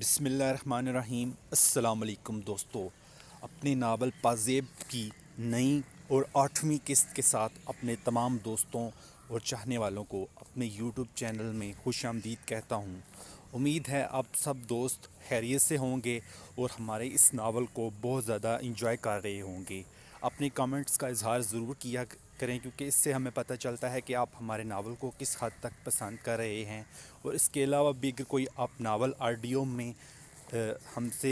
بسم اللہ الرحمن الرحیم۔ السلام علیکم دوستو، اپنے ناول پازیب کی نئی اور 8ویں قسط کے ساتھ اپنے تمام دوستوں اور چاہنے والوں کو اپنے یوٹیوب چینل میں خوش آمدید کہتا ہوں۔ امید ہے آپ سب دوست خیریت سے ہوں گے اور ہمارے اس ناول کو بہت زیادہ انجوائے کر رہے ہوں گے۔ اپنے کمنٹس کا اظہار ضرور کیا کریں، کیونکہ اس سے ہمیں پتہ چلتا ہے کہ آپ ہمارے ناول کو کس حد تک پسند کر رہے ہیں۔ اور اس کے علاوہ بھی اگر کوئی آپ ناول آڈیو میں ہم سے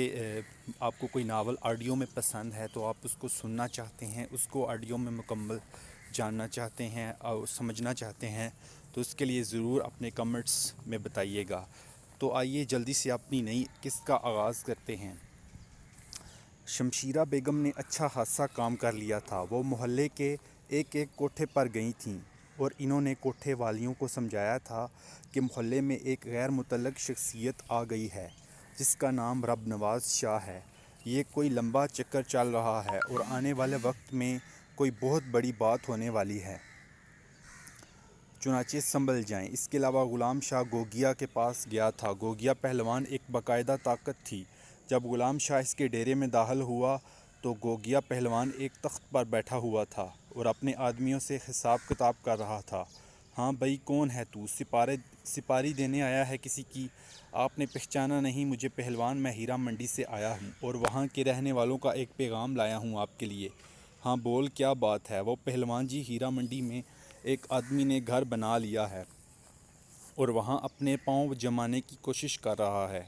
آپ کو کوئی ناول آڈیو میں پسند ہے تو آپ اس کو سننا چاہتے ہیں، اس کو آڈیو میں مکمل جاننا چاہتے ہیں اور سمجھنا چاہتے ہیں، تو اس کے لیے ضرور اپنے کمنٹس میں بتائیے گا۔ تو آئیے جلدی سے اپنی نئی قسط کا آغاز کرتے ہیں۔ شمشیرہ بیگم نے اچھا خاصا کام کر لیا تھا۔ وہ محلے کے ایک ایک کوٹھے پر گئی تھیں اور انہوں نے کوٹھے والیوں کو سمجھایا تھا کہ محلے میں ایک غیر متعلق شخصیت آ گئی ہے جس کا نام رب نواز شاہ ہے۔ یہ کوئی لمبا چکر چل رہا ہے اور آنے والے وقت میں کوئی بہت بڑی بات ہونے والی ہے، چنانچہ سنبھل جائیں۔ اس کے علاوہ غلام شاہ گوگیا کے پاس گیا تھا۔ گوگیا پہلوان ایک باقاعدہ طاقت تھی۔ جب غلام شاہ اس کے ڈیرے میں داخل ہوا تو گوگیا پہلوان ایک تخت پر بیٹھا ہوا تھا اور اپنے آدمیوں سے حساب کتاب کر رہا تھا۔ ہاں بھائی، کون ہے تو؟ سپاری دینے آیا ہے کسی کی؟ آپ نے پہچانا نہیں مجھے؟ پہلوان، میں ہیرا منڈی سے آیا ہوں اور وہاں کے رہنے والوں کا ایک پیغام لایا ہوں آپ کے لیے۔ ہاں بول، کیا بات ہے؟ وہ پہلوان جی، ہیرا منڈی میں ایک آدمی نے گھر بنا لیا ہے اور وہاں اپنے پاؤں جمانے کی کوشش کر رہا ہے۔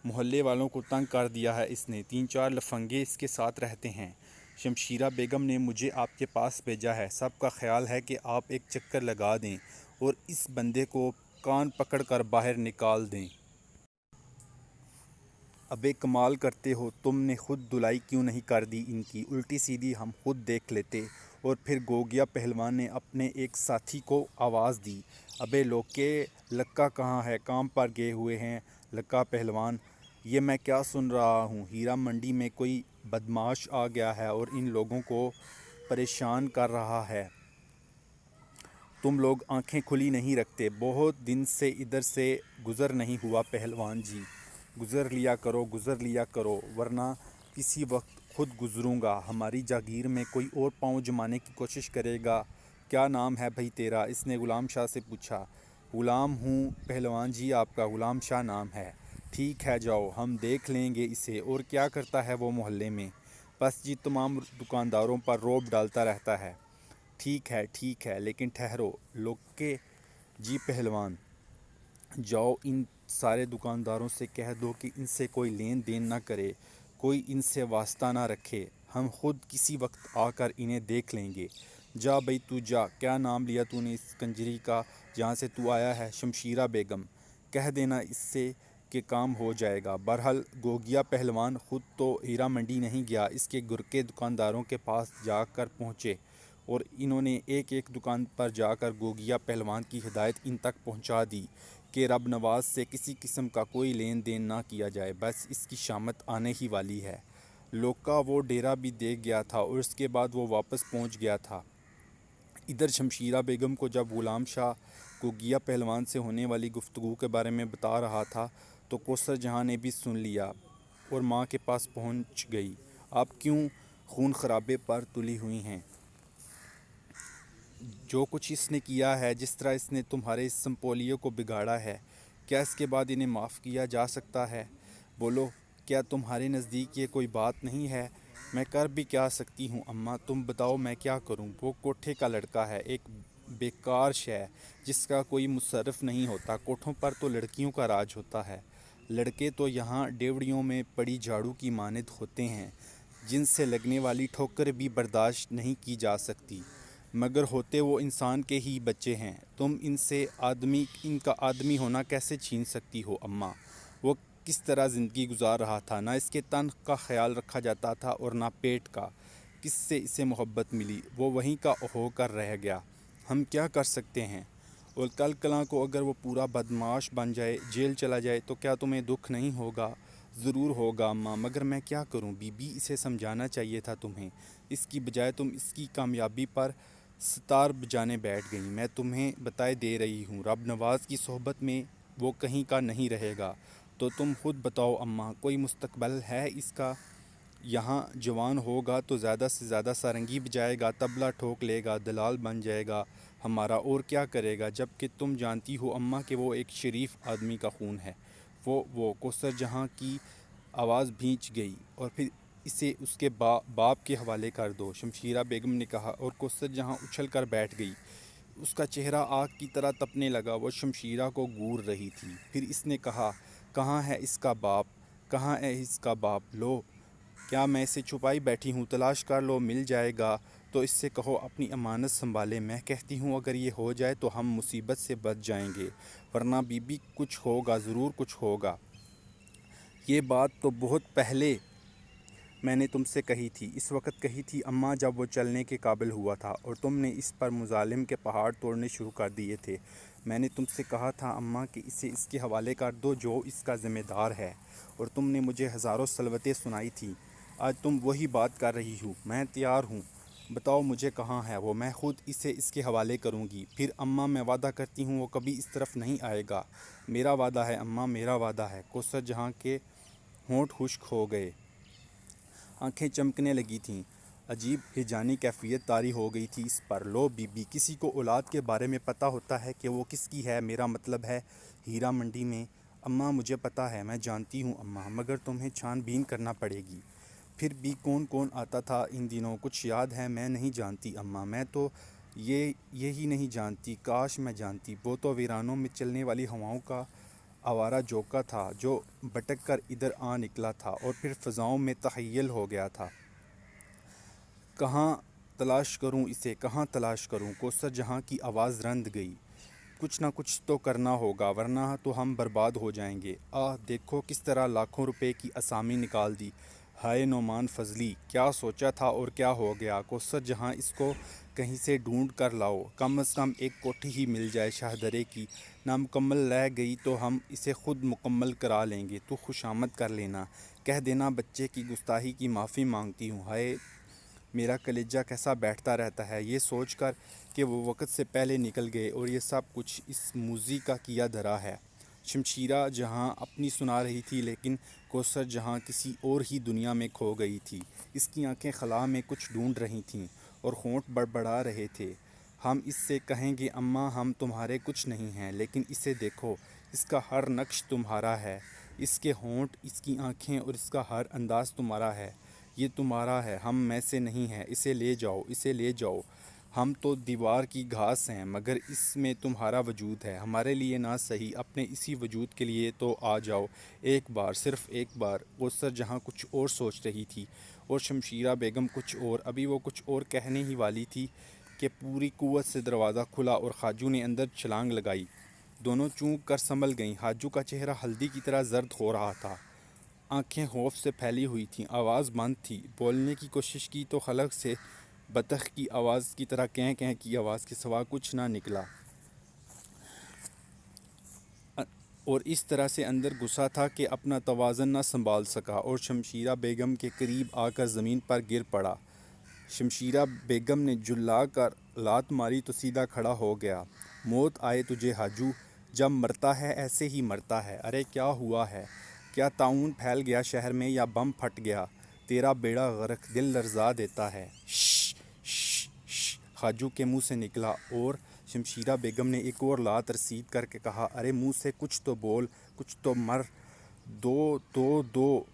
محلے والوں کو تنگ کر دیا ہے اس نے، 3-4 لفنگے اس کے ساتھ رہتے ہیں۔ شمشیرہ بیگم نے مجھے آپ کے پاس بھیجا ہے۔ سب کا خیال ہے کہ آپ ایک چکر لگا دیں اور اس بندے کو کان پکڑ کر باہر نکال دیں۔ ابے کمال کرتے ہو، تم نے خود دھلائی کیوں نہیں کر دی ان کی؟ الٹی سیدھی ہم خود دیکھ لیتے۔ اور پھر گوگیا پہلوان نے اپنے ایک ساتھی کو آواز دی، ابے لوکے، لکا کہاں ہے؟ کام پر گئے ہوئے ہیں۔ لکا پہلوان، یہ میں کیا سن رہا ہوں؟ ہیرا منڈی میں کوئی بدمعاش آ گیا ہے اور ان لوگوں کو پریشان کر رہا ہے۔ تم لوگ آنکھیں کھلی نہیں رکھتے؟ بہت دن سے ادھر سے گزر نہیں ہوا پہلوان جی۔ گزر لیا کرو ورنہ کسی وقت خود گزروں گا۔ ہماری جاگیر میں کوئی اور پاؤں جمانے کی کوشش کرے گا۔ کیا نام ہے بھائی تیرا؟ اس نے غلام شاہ سے پوچھا۔ غلام ہوں پہلوان جی، آپ کا غلام شاہ نام ہے۔ ٹھیک ہے، جاؤ، ہم دیکھ لیں گے اسے۔ اور کیا کرتا ہے وہ محلے میں؟ بس جی، تمام دکانداروں پر رعب ڈالتا رہتا ہے۔ ٹھیک ہے، لیکن ٹھہرو لوکے جی پہلوان، جاؤ ان سارے دکانداروں سے کہہ دو کہ ان سے کوئی لین دین نہ کرے، کوئی ان سے واسطہ نہ رکھے۔ ہم خود کسی وقت آ کر انہیں دیکھ لیں گے۔ جا بھائی تو جا۔ کیا نام لیا تو نے اس کنجری کا جہاں سے تو آیا ہے؟ شمشیرہ بیگم۔ کہہ دینا اس سے کہ کام ہو جائے گا۔ بہرحال گوگیا پہلوان خود تو ہیرا منڈی نہیں گیا، اس کے گر کے دکانداروں کے پاس جا کر پہنچے اور انہوں نے ایک ایک دکان پر جا کر گوگیا پہلوان کی ہدایت ان تک پہنچا دی کہ رب نواز سے کسی قسم کا کوئی لین دین نہ کیا جائے، بس اس کی شامت آنے ہی والی ہے۔ لوکا وہ ڈیرا بھی دیکھ گیا تھا اور اس کے بعد وہ واپس پہنچ گیا تھا۔ ادھر شمشیرہ بیگم کو جب غلام شاہ گوگیا پہلوان سے ہونے والی گفتگو کے بارے میں بتا رہا تھا تو کوثر جہاں نے بھی سن لیا اور ماں کے پاس پہنچ گئی۔ آپ کیوں خون خرابے پر تلی ہوئی ہیں؟ جو کچھ اس نے کیا ہے، جس طرح اس نے تمہارے اس سمپولیو کو بگاڑا ہے، کیا اس کے بعد انہیں معاف کیا جا سکتا ہے؟ بولو، کیا تمہارے نزدیک یہ کوئی بات نہیں ہے؟ میں کر بھی کیا سکتی ہوں اماں، تم بتاؤ میں کیا کروں؟ وہ کوٹھے کا لڑکا ہے، ایک بیکار شے جس کا کوئی مصرف نہیں ہوتا۔ کوٹھوں پر تو لڑکیوں کا راج ہوتا ہے۔ لڑکے تو یہاں ڈیوڑیوں میں پڑی جھاڑو کی مانند ہوتے ہیں جن سے لگنے والی ٹھوکر بھی برداشت نہیں کی جا سکتی، مگر ہوتے وہ انسان کے ہی بچے ہیں۔ تم ان کا آدمی ہونا کیسے چھین سکتی ہو اماں؟ وہ کس طرح زندگی گزار رہا تھا؟ نہ اس کے تن کا خیال رکھا جاتا تھا اور نہ پیٹ کا۔ کس سے اسے محبت ملی؟ وہ وہیں کا ہو کر رہ گیا۔ ہم کیا کر سکتے ہیں؟ اور کل کلاں کو اگر وہ پورا بدمعاش بن جائے، جیل چلا جائے تو کیا تمہیں دکھ نہیں ہوگا؟ ضرور ہوگا اماں، مگر میں کیا کروں؟ بی بی، اسے سمجھانا چاہیے تھا تمہیں، اس کی بجائے تم اس کی کامیابی پر ستار بجانے بیٹھ گئیں۔ میں تمہیں بتائے دے رہی ہوں، رب نواز کی صحبت میں وہ کہیں کا نہیں رہے گا۔ تو تم خود بتاؤ اماں، کوئی مستقبل ہے اس کا؟ یہاں جوان ہوگا تو زیادہ سے زیادہ سارنگی بجائے گا، طبلہ ٹھوک لے گا، دلال بن جائے گا ہمارا، اور کیا کرے گا؟ جب کہ تم جانتی ہو اماں کہ وہ ایک شریف آدمی کا خون ہے۔ وہ کوثر جہاں کی آواز بھینچ گئی۔ اور پھر اسے اس کے باپ کے حوالے کر دو، شمشیرہ بیگم نے کہا، اور کوثر جہاں اچھل کر بیٹھ گئی۔ اس کا چہرہ آگ کی طرح تپنے لگا، وہ شمشیرہ کو گور رہی تھی۔ پھر اس نے کہا، کہاں ہے اس کا باپ؟ کہاں ہے اس کا باپ؟ لو، کیا میں اسے چھپائی بیٹھی ہوں؟ تلاش کر لو، مل جائے گا تو اس سے کہو اپنی امانت سنبھالے۔ میں کہتی ہوں اگر یہ ہو جائے تو ہم مصیبت سے بچ جائیں گے، ورنہ بی بی کچھ ہوگا، ضرور کچھ ہوگا۔ یہ بات تو بہت پہلے میں نے تم سے کہی تھی، اس وقت کہی تھی اماں جب وہ چلنے کے قابل ہوا تھا، اور تم نے اس پر مظالم کے پہاڑ توڑنے شروع کر دیے تھے۔ میں نے تم سے کہا تھا اماں کہ اسے اس کے حوالے کر دو جو اس کا ذمہ دار ہے، اور تم نے مجھے ہزاروں صلوتیں سنائی تھیں۔ آج تم وہی بات کر رہی ہو۔ میں تیار ہوں، بتاؤ مجھے کہاں ہے وہ، میں خود اسے اس کے حوالے کروں گی۔ پھر اماں میں وعدہ کرتی ہوں وہ کبھی اس طرف نہیں آئے گا۔ میرا وعدہ ہے اماں، میرا وعدہ ہے۔ کوثر جہاں کے ہونٹ خشک ہو گئے، آنکھیں چمکنے لگی تھیں، عجیب ہیجانی کیفیت طاری ہو گئی تھی اس پر۔ لو بی بی، کسی کو اولاد کے بارے میں پتہ ہوتا ہے کہ وہ کس کی ہے؟ میرا مطلب ہے ہیرا منڈی میں۔ اماں مجھے پتہ ہے، میں جانتی ہوں اماں، مگر تمہیں چھان بین کرنا پڑے گی۔ پھر بھی کون کون آتا تھا ان دنوں؟ کچھ یاد ہے؟ میں نہیں جانتی اماں، میں تو یہی نہیں جانتی، کاش میں جانتی۔ وہ تو ویرانوں میں چلنے والی ہواؤں کا آوارہ جوکا تھا جو بھٹک کر ادھر آ نکلا تھا اور پھر فضاؤں میں تحیل ہو گیا تھا۔ کہاں تلاش کروں اسے، کہاں تلاش کروں؟ کوثر جہاں کی آواز رند گئی۔ کچھ نہ کچھ تو کرنا ہوگا، ورنہ تو ہم برباد ہو جائیں گے۔ دیکھو کس طرح لاکھوں روپے کی اسامی نکال دی۔ ہائے نعمان فضلی، کیا سوچا تھا اور کیا ہو گیا؟ کوثر جہاں، اس کو کہیں سے ڈھونڈ کر لاؤ، کم از کم ایک کوٹھی ہی مل جائے شاہدرے کی۔ نامکمل رہ گئی تو ہم اسے خود مکمل کرا لیں گے۔ تو خوشامد کر لینا، کہہ دینا بچے کی گستاخی کی معافی مانگتی ہوں۔ ہائے میرا کلیجہ کیسا بیٹھتا رہتا ہے یہ سوچ کر کہ وہ وقت سے پہلے نکل گئے، اور یہ سب کچھ اس موذی کا کیا دھرا ہے۔ شمشیرہ جہاں اپنی سنا رہی تھی، لیکن کوثر جہاں کسی اور ہی دنیا میں کھو گئی تھی۔ اس کی آنکھیں خلا میں کچھ ڈھونڈ رہی تھیں اور ہونٹ بڑبڑا رہے تھے۔ ہم اس سے کہیں گے اماں ہم تمہارے کچھ نہیں ہیں، لیکن اسے دیکھو، اس کا ہر نقش تمہارا ہے، اس کے ہونٹ، اس کی آنکھیں اور اس کا ہر انداز تمہارا ہے۔ یہ تمہارا ہے، ہم میں سے نہیں ہے۔ اسے لے جاؤ، اسے لے جاؤ۔ ہم تو دیوار کی گھاس ہیں، مگر اس میں تمہارا وجود ہے۔ ہمارے لیے نہ صحیح، اپنے اسی وجود کے لیے تو آ جاؤ ایک بار، صرف ایک بار۔ کوثر جہاں کچھ اور سوچ رہی تھی اور شمشیرہ بیگم کچھ اور۔ ابھی وہ کچھ اور کہنے ہی والی تھی کہ پوری قوت سے دروازہ کھلا اور خواجو نے اندر چھلانگ لگائی۔ دونوں چونک کر سنبھل گئیں۔ خواجو کا چہرہ ہلدی کی طرح زرد ہو رہا تھا، آنکھیں خوف سے پھیلی ہوئی تھیں، آواز بند تھی۔ بولنے کی کوشش کی تو حلق سے بطخ کی آواز کی طرح کیں کیں کی آواز کے سوا کچھ نہ نکلا، اور اس طرح سے اندر گھسا تھا کہ اپنا توازن نہ سنبھال سکا اور شمشیرہ بیگم کے قریب آ کر زمین پر گر پڑا۔ شمشیرہ بیگم نے جھلا کر لات ماری تو سیدھا کھڑا ہو گیا۔ موت آئے تجھے حاجو، جب مرتا ہے ایسے ہی مرتا ہے۔ ارے کیا ہوا ہے؟ کیا طاعون پھیل گیا شہر میں یا بم پھٹ گیا؟ تیرا بیڑا غرق، دل لرزا دیتا ہے۔ شش شش شش، خواجو کے منہ سے نکلا، اور شمشیرہ بیگم نے ایک اور لات رسید کر کے کہا، ارے منہ سے کچھ تو بول، کچھ تو مر دو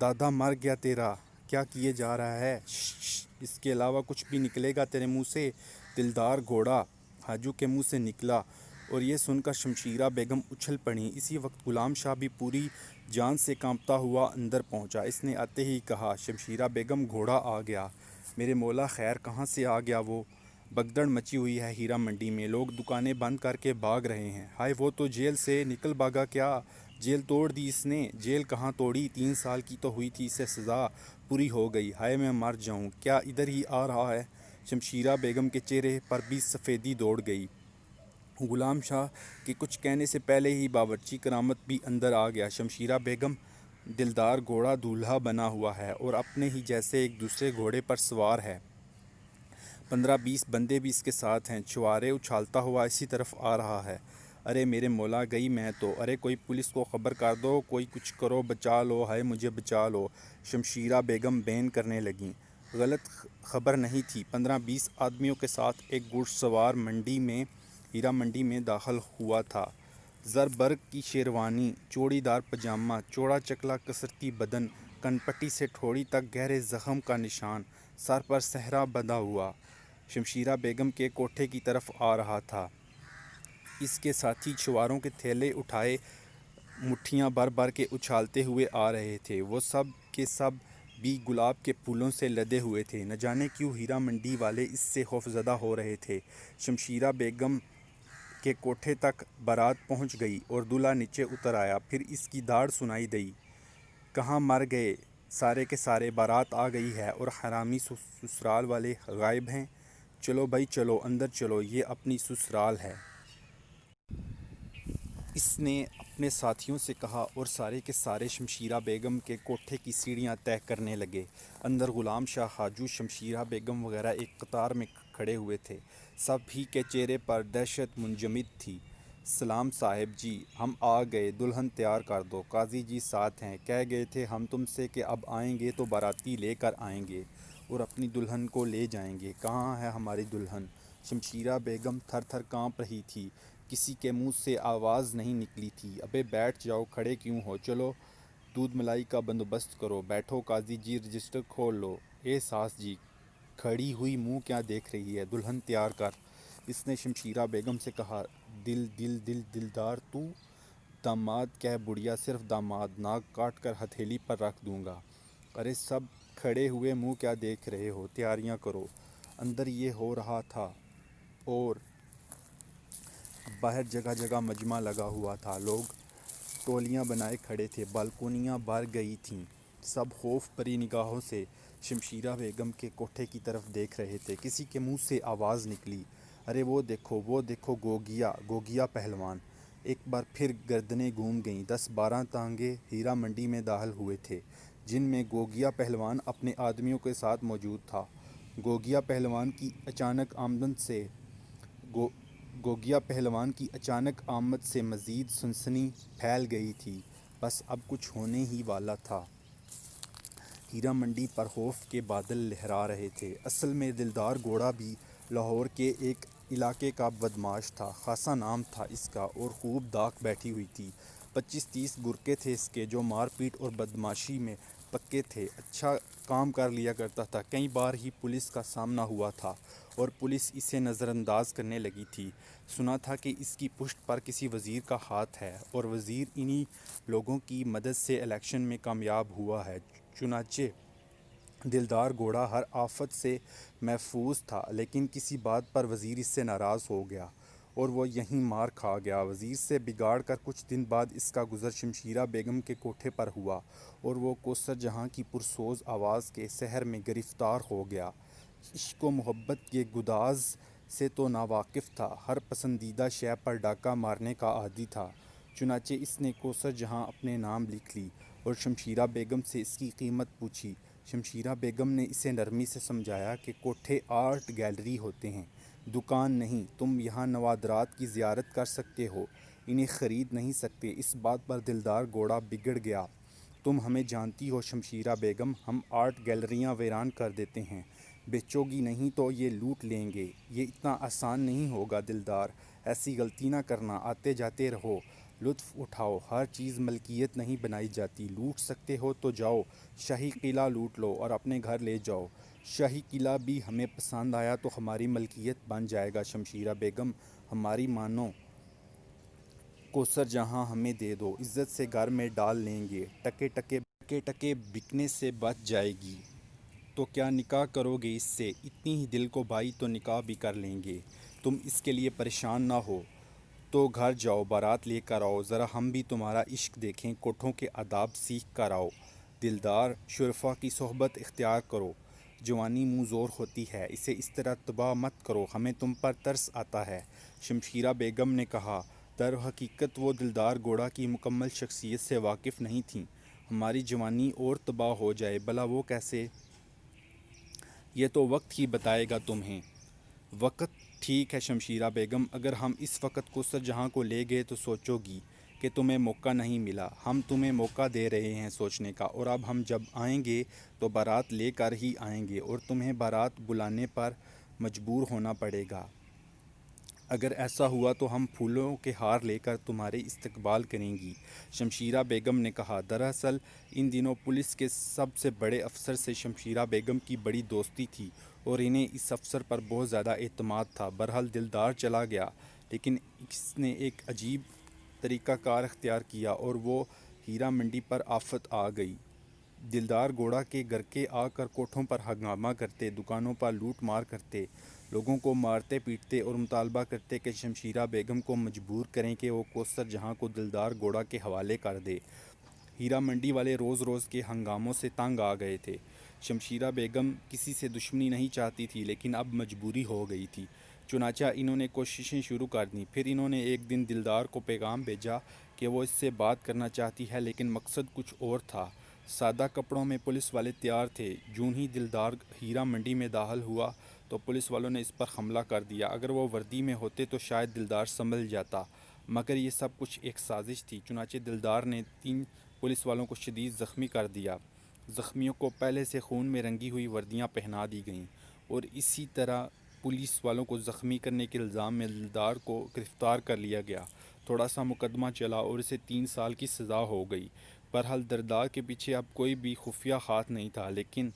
دادا مر گیا تیرا، کیا کیے جا رہا ہے؟ شش شش، اس کے علاوہ کچھ بھی نکلے گا تیرے منہ سے؟ دلدار گھوڑا، خواجو کے منہ سے نکلا، اور یہ سن کر شمشیرہ بیگم اچھل پڑیں۔ اسی وقت غلام شاہ بھی پوری جان سے کانپتا ہوا اندر پہنچا۔ اس نے آتے ہی کہا، شمشیرہ بیگم گھوڑا آ گیا۔ میرے مولا خیر کہاں سے آ گیا وہ؟ بگدڑ مچی ہوئی ہے ہیرا منڈی میں، لوگ دکانیں بند کر کے بھاگ رہے ہیں۔ ہائے وہ تو جیل سے نکل بھاگا کیا؟ جیل توڑ دی اس نے؟ جیل کہاں توڑی، 3 سال کی تو ہوئی تھی، اسے سزا پوری ہو گئی۔ ہائے میں مر جاؤں، کیا ادھر ہی آ رہا ہے؟ شمشیرہ بیگم کے چہرے پر بھی سفیدی دوڑ گئی۔ غلام شاہ کے کچھ کہنے سے پہلے ہی باورچی کرامت بھی اندر آ گیا۔ شمشیرہ بیگم دلدار گھوڑا دولہا بنا ہوا ہے اور اپنے ہی جیسے ایک دوسرے گھوڑے پر سوار ہے۔ 15-20 بندے بھی اس کے ساتھ ہیں۔ چھوارے اچھالتا ہوا اسی طرف آ رہا ہے۔ ارے میرے مولا گئی میں تو، ارے کوئی پولیس کو خبر کر دو، کوئی کچھ کرو، بچا لو، ہائے مجھے بچا لو، شمشیرہ بیگم بین کرنے لگیں۔ غلط خبر نہیں تھی۔ 15-20 آدمیوں کے ساتھ ایک گھڑ سوار ہیرا منڈی میں داخل ہوا تھا۔ زر برگ کی شیروانی، چوڑی دار پاجامہ، چوڑا چکلا کسرتی بدن، کن پٹی سے ٹھوڑی تک گہرے زخم کا نشان، سر پر سہرا بندھا ہوا، شمشیرہ بیگم کے کوٹھے کی طرف آ رہا تھا۔ اس کے ساتھی چواروں کے تھیلے اٹھائے مٹھیاں بھر بھر کے اچھالتے ہوئے آ رہے تھے۔ وہ سب کے سب بھی گلاب کے پھولوں سے لدے ہوئے تھے۔ نہ جانے کیوں ہیرا منڈی والے اس سے خوفزدہ ہو رہے تھے۔ شمشیرہ بیگم کے کوٹھے تک بارات پہنچ گئی اور دولہا نیچے اتر آیا۔ پھر اس کی داڑھ سنائی دی، کہاں مر گئے سارے کے سارے، بارات آ گئی ہے اور حرامی سسرال والے غائب ہیں۔ چلو بھائی چلو، اندر چلو، یہ اپنی سسرال ہے۔ اس نے اپنے ساتھیوں سے کہا اور سارے کے سارے شمشیرہ بیگم کے کوٹھے کی سیڑھیاں طے کرنے لگے۔ اندر غلام شاہ، حاجو، شمشیرہ بیگم وغیرہ ایک قطار میں کھڑے ہوئے تھے۔ سب ہی کے چہرے پر دہشت منجمد تھی۔ سلام صاحب جی، ہم آ گئے، دلہن تیار کر دو، قاضی جی ساتھ ہیں، کہہ گئے تھے ہم تم سے کہ اب آئیں گے تو باراتی لے کر آئیں گے اور اپنی دلہن کو لے جائیں گے۔ کہاں ہے ہماری دلہن؟ شمشیرہ بیگم تھر تھر کانپ رہی تھی۔ کسی کے منہ سے آواز نہیں نکلی تھی۔ ابے بیٹھ جاؤ، کھڑے کیوں ہو؟ چلو دودھ ملائی کا بندوبست کرو، بیٹھو، قاضی جی رجسٹر کھول لو۔ اے ساس جی، کھڑی ہوئی منہ کیا دیکھ رہی ہے، دلہن تیار کر۔ اس نے شمشیرہ بیگم سے کہا۔ دلدار تو داماد کہہ بڑھیا، صرف داماد، ناک کاٹ کر ہتھیلی پر رکھ دوں گا۔ ارے سب کھڑے ہوئے منہ کیا دیکھ رہے ہو، تیاریاں کرو۔ اندر یہ ہو رہا تھا اور باہر جگہ جگہ مجمع لگا ہوا تھا، لوگ ٹولیاں بنائے کھڑے تھے، بالکونیاں بھر گئی تھیں۔ سب خوف بھری نگاہوں سے شمشیرہ بیگم کے کوٹھے کی طرف دیکھ رہے تھے۔ کسی کے منہ سے آواز نکلی، ارے وہ دیکھو گوگیا پہلوان۔ ایک بار پھر گردنیں گھوم گئیں۔ 10-12 تانگے ہیرا منڈی میں داخل ہوئے تھے، جن میں گوگیا پہلوان اپنے آدمیوں کے ساتھ موجود تھا۔ گوگیا پہلوان کی اچانک آمد سے مزید سنسنی پھیل گئی تھی۔ بس اب کچھ ہونے ہی والا تھا۔ ہیرا منڈی پر خوف کے بادل لہرا رہے تھے۔ اصل میں دلدار گوڑا بھی لاہور کے ایک علاقے کا بدماش تھا۔ خاصا نام تھا اس کا اور خوب داغ بیٹھی ہوئی تھی۔ 25-30 گرکے تھے اس کے، جو مار پیٹ اور بدماشی میں پکے تھے۔ اچھا کام کر لیا کرتا تھا۔ کئی بار ہی پولیس کا سامنا ہوا تھا اور پولیس اسے نظر انداز کرنے لگی تھی۔ سنا تھا کہ اس کی پشت پر کسی وزیر کا ہاتھ ہے اور وزیر انہی لوگوں کی مدد سے الیکشن میں کامیاب ہوا ہے۔ چنانچہ دلدار گوڑا ہر آفت سے محفوظ تھا، لیکن کسی بات پر وزیر اس سے ناراض ہو گیا اور وہ یہیں مار کھا گیا۔ وزیر سے بگاڑ کر کچھ دن بعد اس کا گزر شمشیرہ بیگم کے کوٹھے پر ہوا اور وہ کوثر جہاں کی پرسوز آواز کے سحر میں گرفتار ہو گیا۔ عشق و محبت کے گداز سے تو ناواقف تھا، ہر پسندیدہ شے پر ڈاکہ مارنے کا عادی تھا۔ چنانچہ اس نے کوثر جہاں اپنے نام لکھ لی اور شمشیرہ بیگم سے اس کی قیمت پوچھی۔ شمشیرہ بیگم نے اسے نرمی سے سمجھایا کہ کوٹھے آرٹ گیلری ہوتے ہیں، دکان نہیں۔ تم یہاں نوادرات کی زیارت کر سکتے ہو، انہیں خرید نہیں سکتے۔ اس بات پر دلدار گوڑا بگڑ گیا۔ تم ہمیں جانتی ہو شمشیرہ بیگم، ہم آرٹ گیلریاں ویران کر دیتے ہیں، بیچو گی نہیں تو یہ لوٹ لیں گے۔ یہ اتنا آسان نہیں ہوگا دلدار، ایسی غلطی نہ کرنا، آتے جاتے رہو، لطف اٹھاؤ، ہر چیز ملکیت نہیں بنائی جاتی۔ لوٹ سکتے ہو تو جاؤ، شاہی قلعہ لوٹ لو اور اپنے گھر لے جاؤ۔ شاہی قلعہ بھی ہمیں پسند آیا تو ہماری ملکیت بن جائے گا۔ شمشیرہ بیگم ہماری مانو، کوثر جہاں ہمیں دے دو، عزت سے گھر میں ڈال لیں گے، ٹکے بکنے سے بچ جائے گی تو کیا نکاح کرو گے اس سے؟ اتنی ہی دل کو بھائی تو نکاح بھی کر لیں گے۔ تم اس کے لیے پریشان نہ ہو تو گھر جاؤ، بارات لے کر آؤ، ذرا ہم بھی تمہارا عشق دیکھیں، کوٹھوں کے آداب سیکھ کر آؤ۔ دلدار، شرفا کی صحبت اختیار کرو، جوانی منہ زور ہوتی ہے، اسے اس طرح تباہ مت کرو، ہمیں تم پر ترس آتا ہے۔ شمشیرہ بیگم نے کہا۔ در حقیقت وہ دلدار گوڑا کی مکمل شخصیت سے واقف نہیں تھیں۔ ہماری جوانی اور تباہ ہو جائے، بھلا وہ کیسے؟ یہ تو وقت ہی بتائے گا تمہیں۔ وقت ٹھیک ہے شمشیرہ بیگم، اگر ہم اس وقت کوثر جہاں کو لے گئے تو سوچو گی کہ تمہیں موقع نہیں ملا۔ ہم تمہیں موقع دے رہے ہیں سوچنے کا، اور اب ہم جب آئیں گے تو بارات لے کر ہی آئیں گے، اور تمہیں بارات بلانے پر مجبور ہونا پڑے گا۔ اگر ایسا ہوا تو ہم پھولوں کے ہار لے کر تمہارے استقبال کریں گی، شمشیرہ بیگم نے کہا۔ دراصل ان دنوں پولیس کے سب سے بڑے افسر سے شمشیرہ بیگم کی بڑی دوستی تھی اور انہیں اس افسر پر بہت زیادہ اعتماد تھا۔ بہرحال دلدار چلا گیا، لیکن اس نے ایک عجیب طریقہ کار اختیار کیا اور وہ ہیرا منڈی پر آفت آ گئی۔ دلدار گوڑا کے گرکے آ کر کوٹھوں پر ہنگامہ کرتے، دکانوں پر لوٹ مار کرتے، لوگوں کو مارتے پیٹتے اور مطالبہ کرتے کہ شمشیرہ بیگم کو مجبور کریں کہ وہ کوثر جہاں کو دلدار گوڑا کے حوالے کر دے۔ ہیرا منڈی والے روز روز کے ہنگاموں سے تنگ آ گئے تھے۔ شمشیرہ بیگم کسی سے دشمنی نہیں چاہتی تھی، لیکن اب مجبوری ہو گئی تھی۔ چنانچہ انہوں نے کوششیں شروع کر دیں۔ پھر انہوں نے ایک دن دلدار کو پیغام بھیجا کہ وہ اس سے بات کرنا چاہتی ہے، لیکن مقصد کچھ اور تھا۔ سادہ کپڑوں میں پولیس والے تیار تھے۔ جوں ہی دلدار ہیرا منڈی میں داخل ہوا تو پولیس والوں نے اس پر حملہ کر دیا۔ اگر وہ وردی میں ہوتے تو شاید دلدار سنبھل جاتا، مگر یہ سب کچھ ایک سازش تھی۔ چنانچہ دلدار نے 3 پولیس والوں کو شدید زخمی کر دیا۔ زخمیوں کو پہلے سے خون میں رنگی ہوئی وردیاں پہنا دی گئیں، اور اسی طرح پولیس والوں کو زخمی کرنے کے الزام میں دلدار کو گرفتار کر لیا گیا۔ تھوڑا سا مقدمہ چلا اور اسے 3 سال کی سزا ہو گئی۔ بہرحال دلدار کے پیچھے اب کوئی بھی خفیہ ہاتھ نہیں تھا، لیکن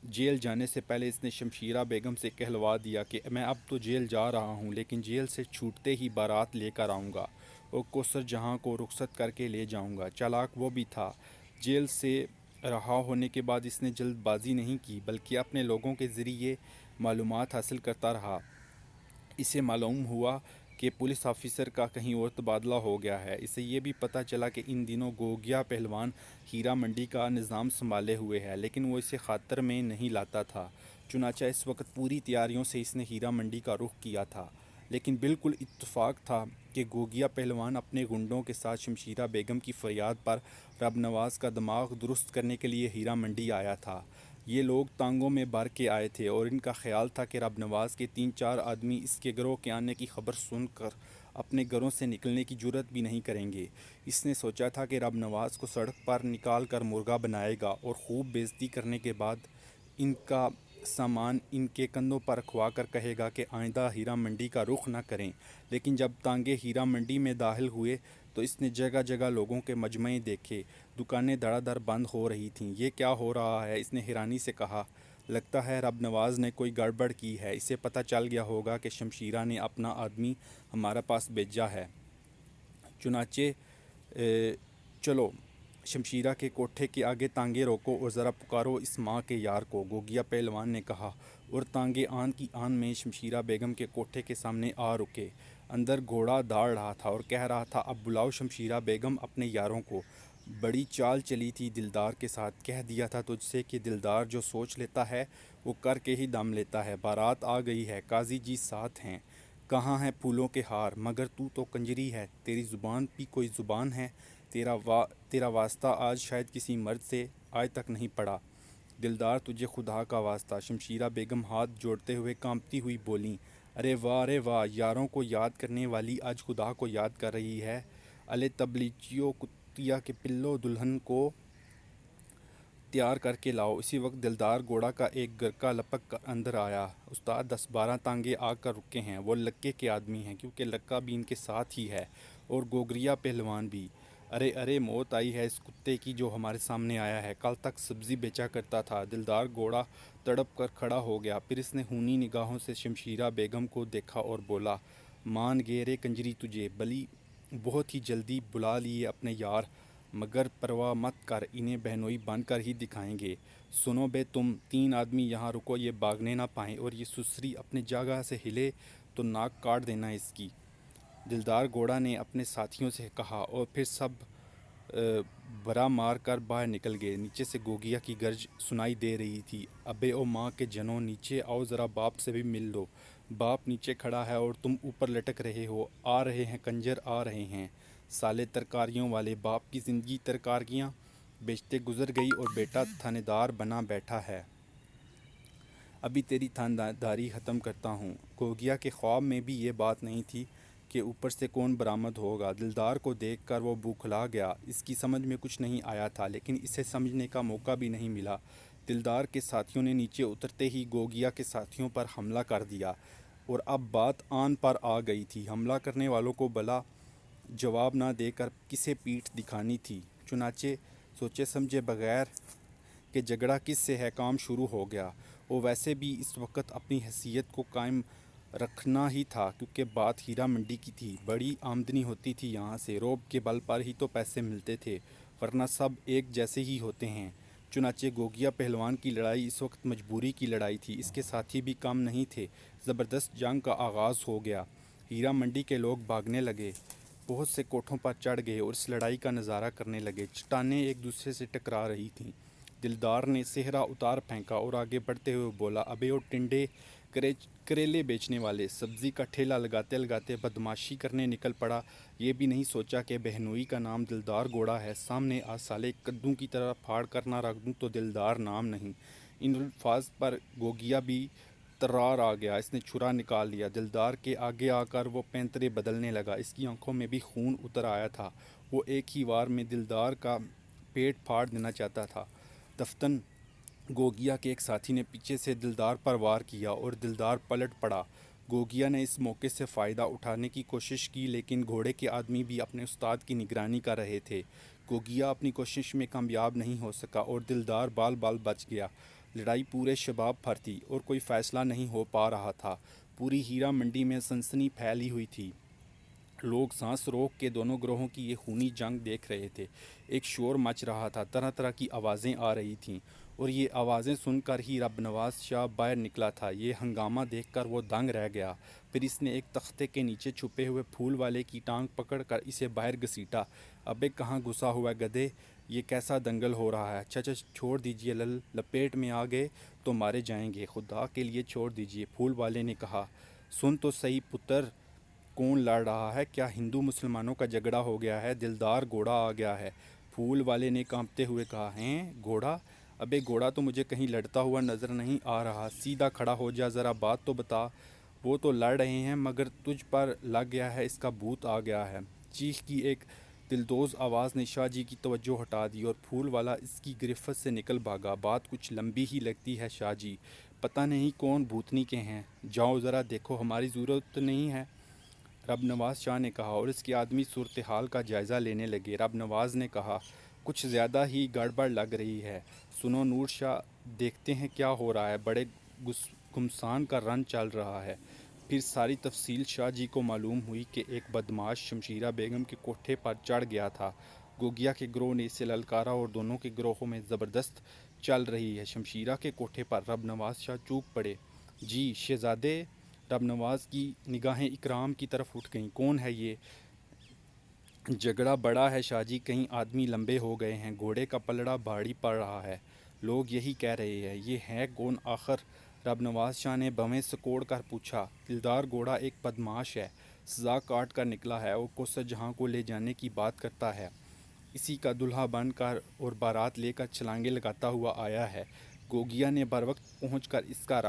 جیل جانے سے پہلے اس نے شمشیرہ بیگم سے کہلوا دیا کہ میں اب تو جیل جا رہا ہوں، لیکن جیل سے چھوٹتے ہی بارات لے کر آؤں گا اور کوثر جہاں کو رخصت کر کے لے جاؤں گا۔ چالاک وہ بھی تھا۔ جیل سے رہا ہونے کے بعد اس نے جلد بازی نہیں کی، بلکہ اپنے لوگوں کے ذریعے معلومات حاصل کرتا رہا۔ اسے معلوم ہوا کہ پولیس آفیسر کا کہیں اور تبادلہ ہو گیا ہے۔ اسے یہ بھی پتہ چلا کہ ان دنوں گوگیا پہلوان ہیرا منڈی کا نظام سنبھالے ہوئے ہے، لیکن وہ اسے خاطر میں نہیں لاتا تھا۔ چنانچہ اس وقت پوری تیاریوں سے اس نے ہیرا منڈی کا رخ کیا تھا، لیکن بالکل اتفاق تھا کہ گوگیا پہلوان اپنے گنڈوں کے ساتھ شمشیرہ بیگم کی فریاد پر رب نواز کا دماغ درست کرنے کے لیے ہیرا منڈی آیا تھا۔ یہ لوگ تانگوں میں بھر کے آئے تھے اور ان کا خیال تھا کہ رب نواز کے 3-4 آدمی اس کے گروہ کے آنے کی خبر سن کر اپنے گھروں سے نکلنے کی جرات بھی نہیں کریں گے۔ اس نے سوچا تھا کہ رب نواز کو سڑک پر نکال کر مرغا بنائے گا اور خوب بےعزتی کرنے کے بعد ان کا سامان ان کے کندھوں پر رکھوا کر کہے گا کہ آئندہ ہیرا منڈی کا رخ نہ کریں۔ لیکن جب تانگے ہیرا منڈی میں داخل ہوئے تو اس نے جگہ جگہ لوگوں کے مجمع دیکھے۔ دکانیں دھڑا دھڑ بند ہو رہی تھیں۔ یہ کیا ہو رہا ہے؟ اس نے حیرانی سے کہا۔ لگتا ہے رب نواز نے کوئی گڑبڑ کی ہے، اسے پتہ چل گیا ہوگا کہ شمشیرہ نے اپنا آدمی ہمارے پاس بھیجا ہے۔ چنانچہ چلو شمشیرہ کے کوٹھے کے آگے تانگے روکو اور ذرا پکارو اس ماں کے یار کو، گوگیا پہلوان نے کہا، اور تانگے آن کی آن میں شمشیرہ بیگم کے کوٹھے کے سامنے آ رکے۔ اندر گھوڑا دوڑ رہا تھا اور کہہ رہا تھا، اب بلاؤ شمشیرہ بیگم اپنے یاروں کو۔ بڑی چال چلی تھی دلدار کے ساتھ۔ کہہ دیا تھا تجھ سے کہ دلدار جو سوچ لیتا ہے وہ کر کے ہی دم لیتا ہے۔ بارات آ گئی ہے، قاضی جی ساتھ ہیں۔ کہاں ہیں پھولوں کے ہار؟ مگر تو کنجری ہے، تیری زبان بھی کوئی زبان ہے؟ تیرا واسطہ آج شاید کسی مرد سے آج تک نہیں پڑا۔ دلدار تجھے خدا کا واسطہ۔ شمشیرہ بیگم ہاتھ جوڑتے ہوئے کانپتی ہوئی بولیں، ارے واہ، یاروں کو یاد کرنے والی آج خدا کو یاد کر رہی ہے۔ الے تبلیغیوں، کتیا کے پلو، دلہن کو تیار کر کے لاؤ۔ اسی وقت دلدار گوڑا کا ایک گرکا لپک کر اندر آیا۔ استاد 10-12 تانگے آ کر رکے ہیں، وہ لکے کے آدمی ہیں، کیونکہ لکا بھی ان کے ساتھ ہی ہے، اور گوگریا پہلوان بھی۔ ارے موت آئی ہے اس کتے کی جو ہمارے سامنے آیا ہے، کل تک سبزی بیچا کرتا تھا۔ دلدار گوڑا تڑپ کر کھڑا ہو گیا، پھر اس نے خونی نگاہوں سے شمشیرہ بیگم کو دیکھا اور بولا، مان گئے رے کنجری تجھے، بلی بہت ہی جلدی بلا لیے اپنے یار، مگر پرواہ مت کر، انہیں بہنوئی بن کر ہی دکھائیں گے۔ سنو بے تم 3 آدمی یہاں رکو، یہ بھاگنے نہ پائیں، اور یہ سسری اپنی جگہ سے ہلے تو ناک کاٹ دینا اس کی۔ دلدار گوڑا نے اپنے ساتھیوں سے کہا، اور پھر سب برا مار کر باہر نکل گئے۔ نیچے سے گوگیا کی گرج سنائی دے رہی تھی، ابے او ماں کے جنوں، نیچے آؤ، ذرا باپ سے بھی مل لو۔ باپ نیچے کھڑا ہے اور تم اوپر لٹک رہے ہو۔ آ رہے ہیں کنجر، آ رہے ہیں سالے ترکاریوں والے۔ باپ کی زندگی ترکاریاں بیچتے گزر گئی اور بیٹا تھانیدار بنا بیٹھا ہے۔ ابھی تیری تھانداری ختم کرتا ہوں۔ گوگیا کے خواب میں بھی یہ بات نہیں تھی کہ اوپر سے کون برآمد ہوگا۔ دلدار کو دیکھ کر وہ بوکھلا گیا۔ اس کی سمجھ میں کچھ نہیں آیا تھا، لیکن اسے سمجھنے کا موقع بھی نہیں ملا۔ دلدار کے ساتھیوں نے نیچے اترتے ہی گوگیا کے ساتھیوں پر حملہ کر دیا، اور اب بات آن پر آ گئی تھی۔ حملہ کرنے والوں کو بلا جواب نہ دے کر کسے پیٹھ دکھانی تھی۔ چنانچہ سوچے سمجھے بغیر کہ جھگڑا کس سے ہے، کام شروع ہو گیا۔ وہ ویسے بھی اس وقت اپنی حیثیت کو قائم رکھنا ہی تھا، کیونکہ بات ہیرا منڈی کی تھی۔ بڑی آمدنی ہوتی تھی یہاں سے، روب کے بل پر ہی تو پیسے ملتے تھے، ورنہ سب ایک جیسے ہی ہوتے ہیں۔ چنانچہ گوگیا پہلوان کی لڑائی اس وقت مجبوری کی لڑائی تھی۔ اس کے ساتھی بھی کم نہیں تھے۔ زبردست جنگ کا آغاز ہو گیا۔ ہیرا منڈی کے لوگ بھاگنے لگے، بہت سے کوٹھوں پر چڑھ گئے اور اس لڑائی کا نظارہ کرنے لگے۔ چٹانیں ایک دوسرے سے ٹکرا رہی تھیں۔ دلدار نے صحرا اتار پھینکا اور آگے بڑھتے ہوئے بولا، ابے او ٹنڈے کریلے بیچنے والے! سبزی کا ٹھیلا لگاتے لگاتے بدماشی کرنے نکل پڑا۔ یہ بھی نہیں سوچا کہ بہنوئی کا نام دلدار گوڑا ہے۔ سامنے آ سالے، کدوں کی طرح پھاڑ کر نہ رکھ دوں تو دلدار نام نہیں۔ ان الفاظ پر گوگیا بھی ترار آ گیا۔ اس نے چھرا نکال لیا۔ دلدار کے آگے آ کر وہ پینترے بدلنے لگا۔ اس کی آنکھوں میں بھی خون اتر آیا تھا۔ وہ ایک ہی وار میں دلدار کا پیٹ پھاڑ دینا چاہتا تھا۔ دفتن گوگیا کے ایک ساتھی نے پیچھے سے دلدار پر وار کیا اور دلدار پلٹ پڑا۔ گوگیا نے اس موقع سے فائدہ اٹھانے کی کوشش کی، لیکن گھوڑے کے آدمی بھی اپنے استاد کی نگرانی کر رہے تھے۔ گوگیا اپنی کوشش میں کامیاب نہیں ہو سکا اور دلدار بال بال بچ گیا۔ لڑائی پورے شباب پر تھی اور کوئی فیصلہ نہیں ہو پا رہا تھا۔ پوری ہیرا منڈی میں سنسنی پھیلی ہوئی تھی۔ لوگ سانس روک کے دونوں گروہوں کی یہ خونی جنگ دیکھ رہے تھے۔ ایک شور مچ رہا تھا، طرح طرح کی آوازیں آ رہی تھیں، اور یہ آوازیں سن کر ہی رب نواز شاہ باہر نکلا تھا۔ یہ ہنگامہ دیکھ کر وہ دنگ رہ گیا۔ پھر اس نے ایک تختے کے نیچے چھپے ہوئے پھول والے کی ٹانگ پکڑ کر اسے باہر گھسیٹا۔ ابے کہاں گھسا ہوا ہے گدھے، یہ کیسا دنگل ہو رہا ہے؟ اچھا چھوڑ دیجئے، لپیٹ میں آ گئے تو مارے جائیں گے، خدا کے لیے چھوڑ دیجئے۔ پھول والے نے کہا، سن تو صحیح پتر، کون لڑ رہا ہے؟ کیا ہندو مسلمانوں کا جھگڑا ہو گیا ہے؟ دلدار گھوڑا آ گیا ہے۔ پھول والے نے کانپتے ہوئے کہا، ہیں گھوڑا؟ ابے گھوڑا تو مجھے کہیں لڑتا ہوا نظر نہیں آ رہا، سیدھا کھڑا ہو جا، ذرا بات تو بتا۔ وہ تو لڑ رہے ہیں، مگر تجھ پر لگ گیا ہے، اس کا بھوت آ گیا ہے۔ چیخ کی ایک دلدوز آواز نے شاہ جی کی توجہ ہٹا دی اور پھول والا اس کی گرفت سے نکل بھاگا۔ بات کچھ لمبی ہی لگتی ہے شاہ جی، پتہ نہیں کون بھوتنی کے ہیں، جاؤ ذرا دیکھو، ہماری ضرورت نہیں ہے، رب نواز شاہ نے کہا، اور اس کے آدمی صورتحال کا جائزہ لینے لگے۔ رب نواز نے کہا، کچھ زیادہ ہی گڑبڑ لگ رہی ہے، سنو نور شاہ، دیکھتے ہیں کیا ہو رہا ہے۔ بڑے گھمسان کا رن چل رہا ہے۔ پھر ساری تفصیل شاہ جی کو معلوم ہوئی کہ ایک بدماش شمشیرہ بیگم کے کوٹھے پر چڑھ گیا تھا۔ گوگیا کے گروہ نے اسے للکارا اور دونوں کے گروہوں میں زبردست چل رہی ہے۔ شمشیرہ کے کوٹھے پر رب نواز شاہ چوک پڑے۔ جی شہزادے؟ رب نواز کی نگاہیں اکرام کی طرف اٹھ گئیں۔ کون ہے یہ؟ جھگڑا بڑا ہے شاہ جی، کئی آدمی لمبے ہو گئے ہیں، گھوڑے کا پلڑا بھاری پڑ رہا ہے، لوگ یہی کہہ رہے ہیں۔ یہ ہے کون آخر؟ رب نواز شاہ نے بھویں سکوڑ کر پوچھا۔ دلدار گھوڑا ایک بدماش ہے، سزا کاٹ کر نکلا ہے اور کوثر جہاں کو لے جانے کی بات کرتا ہے، اسی کا دلہا بن کر اور بارات لے کر چھلانگیں لگاتا ہوا آیا ہے۔ گوگیا نے بر وقت پہنچ کر اس کا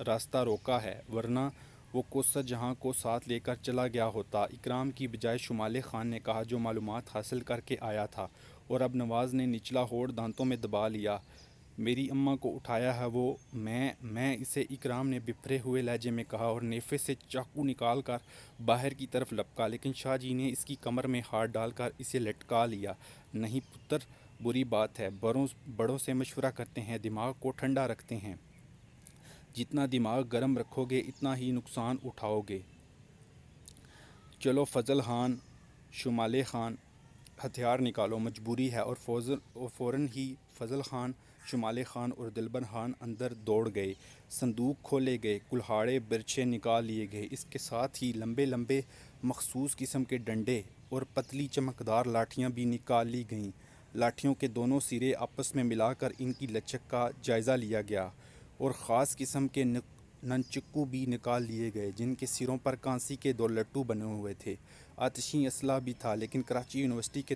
راستہ روکا ہے، ورنہ وہ کوثر جہاں کو ساتھ لے کر چلا گیا ہوتا۔ اکرام کی بجائے شمالے خان نے کہا، جو معلومات حاصل کر کے آیا تھا، اور رب نواز نے نچلا ہونٹ دانتوں میں دبا لیا۔ میری اماں کو اٹھایا ہے وہ، میں اسے، اکرام نے بپھرے ہوئے لہجے میں کہا، اور نیفے سے چاقو نکال کر باہر کی طرف لپکا، لیکن شاہ جی نے اس کی کمر میں ہاتھ ڈال کر اسے لٹکا لیا۔ نہیں پتر، بری بات ہے، بڑوں سے مشورہ کرتے ہیں، دماغ کو ٹھنڈا رکھتے ہیں، جتنا دماغ گرم رکھو گے اتنا ہی نقصان اٹھاؤ گے۔ چلو فضل خان، شمالے خان، ہتھیار نکالو، مجبوری ہے۔ اور فوراً ہی فضل خان، شمالے خان اور دلبر خان اندر دوڑ گئے۔ صندوق کھولے گئے، کلہاڑے برچھے نکال لیے گئے، اس کے ساتھ ہی لمبے لمبے مخصوص قسم کے ڈنڈے اور پتلی چمکدار لاٹھیاں بھی نکال لی گئیں۔ لاٹھیوں کے دونوں سرے آپس میں ملا کر ان کی لچک کا جائزہ لیا گیا، اور خاص قسم کے ننچکو بھی نکال لیے گئے، جن کے سروں پر کانسی کے دو لٹو بنے ہوئے تھے۔ آتشی اسلحہ بھی تھا، لیکن کراچی یونیورسٹی کے